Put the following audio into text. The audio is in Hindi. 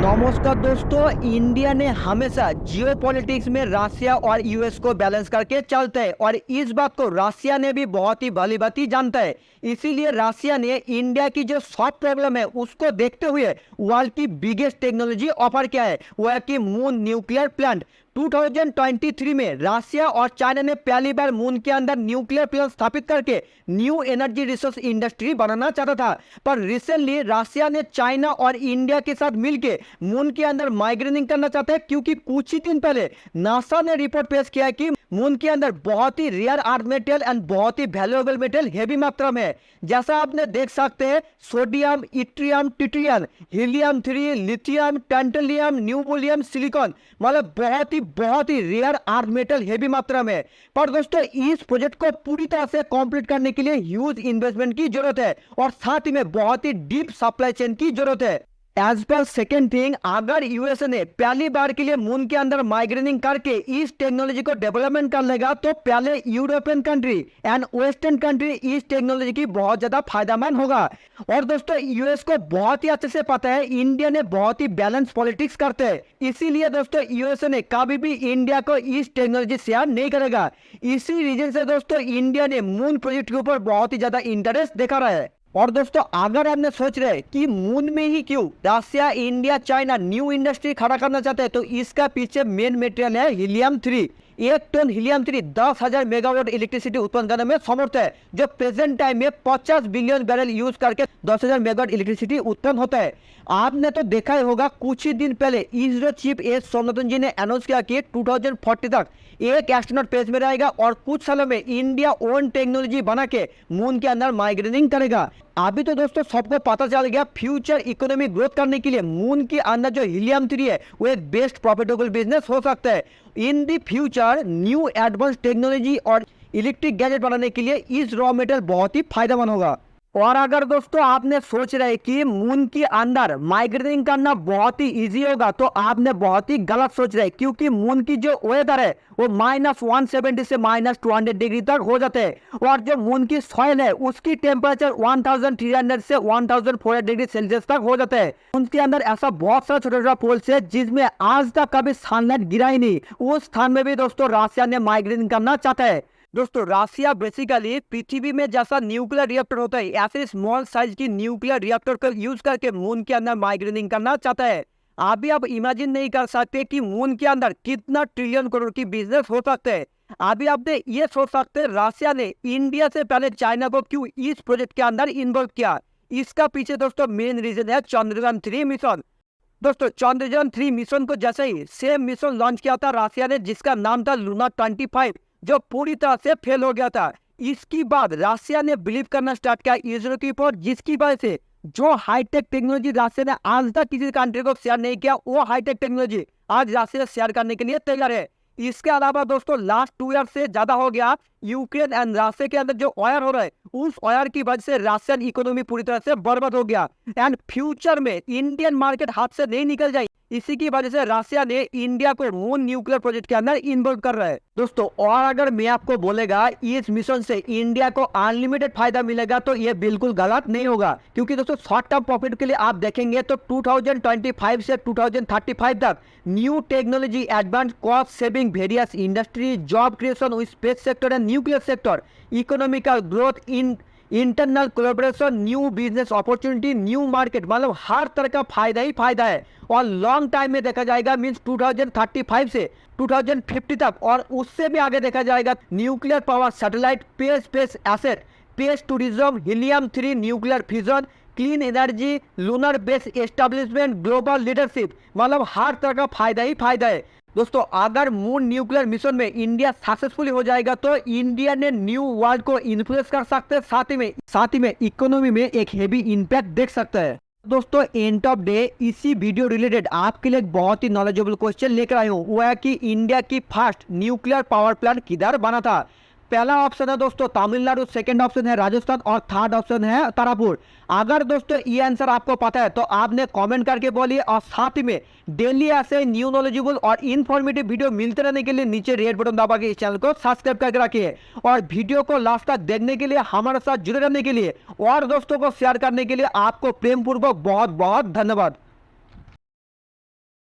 नमस्कार दोस्तों। इंडिया ने हमेशा जियो पॉलिटिक्स में रशिया और यूएस को बैलेंस करके चलते हैं और इस बात को रशिया ने भी बहुत ही भली भांति जानता है। इसीलिए रशिया ने इंडिया की जो सॉफ्ट प्रॉब्लम है उसको देखते हुए वर्ल्ड की बिगेस्ट टेक्नोलॉजी ऑफर किया है, वह है कि मून न्यूक्लियर प्लांट। 2023 में रशिया और चाइना ने पहली बार मून के अंदर न्यूक्लियर प्लांट स्थापित करके न्यू एनर्जी रिसोर्स इंडस्ट्री बनाना चाहता था। पर रिसेंटली रशिया ने चाइना और इंडिया के साथ मिलकर मून के अंदर माइग्रेनिंग करना चाहते हैं, क्योंकि कुछ ही दिन पहले नासा ने रिपोर्ट पेश किया है कि मून के अंदर बहुत ही रेयर अर्थ मेटल एंड बहुत ही वैल्यूएबल मेटल हेवी मात्रा में है। जैसा आपने देख सकते हैं, sodium, yttrium, tritium, helium 3, lithium, tantalum, niobium, silicon, मतलब बहुत ही रेयर अर्थ मेटल हेवी मात्रा में है। पर दोस्तों, इस प्रोजेक्ट को पूरी तरह से कंप्लीट करने के लिए ह्यूज इन्वेस्टमेंट की जरूरत है और साथ ही में बहुत ही डीप सप्लाई चेन की जरूरत है। एज पर सेकेंड थिंग, अगर यूएसए ने पहली बार के लिए मून के अंदर माइग्रेनिंग करके इस टेक्नोलॉजी को डेवलपमेंट कर लेगा, तो पहले European country and western country इस टेक्नोलॉजी की बहुत ज्यादा फायदेमंद होगा। और दोस्तों, यूएस को बहुत ही अच्छे से पता है इंडिया ने बहुत ही बैलेंस पॉलिटिक्स करते हैं, इसीलिए दोस्तों यूएसए ने कभी भी इंडिया को इस टेक्नोलॉजी शेयर नहीं करेगा। इसी रीजन से दोस्तों इंडिया ने मून प्रोजेक्ट के ऊपर बहुत ही ज्यादा इंटरेस्ट दिखा रहा है। और दोस्तों, अगर आपने सोच रहे कि मून में ही क्यों Russia, India, China new industry खड़ा करना चाहते हैं, तो इसका पीछे मेन मटेरियल है helium 3। 1 ton helium 3 10,000 megawatt electricity उत्पन्न करने में समर्थ है, जो प्रेजेंट टाइम में 50 बिलियन बैरल यूज करके 10,000 मेगावाट इलेक्ट्रिसिटी उत्पन्न होता है। आपने तो देखा ही होगा, कुछ ही दिन पहले इसरो चीफ एस सोमनाथन जी ने अनाउंस किया कि 2040 तक एक एस्ट्रोनॉट स्पेस में रहेगा और कुछ सालों में इंडिया ओन टेक्नोलॉजी बना के मून के अंदर माइग्रेनिंग करेगा। अभी तो दोस्तों सबको पता चल गया, फ्यूचर इकोनॉमी ग्रोथ करने के लिए मून के अंदर जो हीलियम 3 है वो एक बेस्ट प्रॉफिटेबल बिजनेस हो सकता है। In the future new advance technology और इलेक्ट्रिक गैजेट बनाने के लिए इस रॉ मेटेरियल बहुत ही फायदेमंद होगा। और अगर दोस्तों आपने सोच रहे कि मून के अंदर माइग्रेनिंग करना बहुत ही इजी होगा, तो आपने बहुत ही गलत सोच रहे, क्योंकि मून की जो वेदर है वो -170 से -200 डिग्री तक हो जाते हैं और जो मून की सॉइल है उसकी टेम्परेचर 1300 से 1400 डिग्री सेल्सियस तक हो जाता है। उनके अंदर ऐसा बहुत सारा छोटा छोटा पोल्स है जिसमें आज तक कभी सनलाइट गिरा ही नहीं। उस स्थान में भी दोस्तों रशिया ने माइग्रेनिंग करना चाहता है। दोस्तों, रशिया बेसिकली पृथ्वी में जैसा न्यूक्लियर रिएक्टर होता है, ऐसे स्मॉल साइज की न्यूक्लियर रिएक्टर को यूज करके मून के अंदर माइग्रेनिंग करना चाहता है। अभी आप इमेजिन नहीं कर सकते कि मून के अंदर कितना ट्रिलियन करोड़ की बिजनेस हो सकते हैं। अभी आपने ये सोच सकते हैं रशिया ने इंडिया से पहले चाइना को क्यों इस प्रोजेक्ट के अंदर इन्वॉल्व किया। इसका पीछे दोस्तों मेन रीजन है चंद्रयान 3 मिशन। दोस्तों, चंद्रयान 3 मिशन को जैसे ही सेम मिशन लॉन्च किया था रशिया ने, जिसका नाम था लूना 25, जो पूरी तरह से फेल हो गया था। इसके बाद रशिया ने बिलीव करना स्टार्ट किया इसरो के ऊपर, जिसकी वजह से जो हाईटेक टेक्नोलॉजी रशिया ने आज तक किसी कंट्री को शेयर नहीं किया, वो हाईटेक टेक्नोलॉजी आज रशिया शेयर करने के लिए तैयार है। इसके अलावा दोस्तों लास्ट 2 ईयर से ज्यादा हो गया यूक्रेन एंड रशिया के अंदर जो वायर हो रहा है, उस वायर की वजह से रशियन इकोनॉमी पूरी तरह से बर्बाद हो गया एंड फ्यूचर में इंडियन मार्केट हाथ से नहीं निकल जाए। इसी की वजह से रशिया ने इंडिया को मून न्यूक्लियर प्रोजेक्ट के अंदर इन्वॉल्व कर रहा है। दोस्तों, और अगर मैं आपको बोलेगा इस मिशन से इंडिया को अनलिमिटेड फायदा मिलेगा, तो ये बिल्कुल गलत नहीं होगा, क्योंकि दोस्तों शॉर्ट टर्म प्रॉफिट के लिए आप देखेंगे तो 2025 से 2035 तक new technology, advance cost saving, various industry, job creation, space sector and nuclear sector, economical growth, internal collaboration, new business opportunity, new market, मतलब हर तरह का फायदा ही फायदा है। और लॉन्ग टाइम में देखा जाएगा, मीन्स 2035 से 2050 तक, और उससे भी आगे देखा जाएगा nuclear power, satellite, space asset, space tourism, helium 3 nuclear fusion, clean energy, lunar base establishment, global leadership, मतलब हर तरह का फायदा ही फायदा है। दोस्तों, अगर मून न्यूक्लियर मिशन में इंडिया सक्सेसफुली हो जाएगा, तो इंडिया ने न्यू वर्ल्ड को इन्फ्लुएंस कर सकते हैं, साथ ही में इकोनॉमी में एक हेवी इम्पैक्ट देख सकता है। दोस्तों, एंड ऑफ डे इसी वीडियो रिलेटेड आपके लिए एक बहुत ही नॉलेजेबल क्वेश्चन लेकर आया हूँ, वो है कि इंडिया की फर्स्ट न्यूक्लियर पावर प्लांट किधर बना था। पहला ऑप्शन है दोस्तों तमिलनाडु, सेकंड ऑप्शन है राजस्थान और थर्ड ऑप्शन है तारापुर। अगर दोस्तों ये आंसर आपको पता है तो आपने कमेंट करके बोलिए, और साथ ही में डेली ऐसे न्यू नॉलेजेबल और इन्फॉर्मेटिव वीडियो मिलते रहने के लिए नीचे रेड बटन दबा के इस चैनल को सब्सक्राइब करके रखिए, और वीडियो को लास्ट तक देखने के लिए, हमारे साथ जुड़े रहने के लिए और दोस्तों को शेयर करने के लिए आपको प्रेम पूर्वक बहुत बहुत धन्यवाद।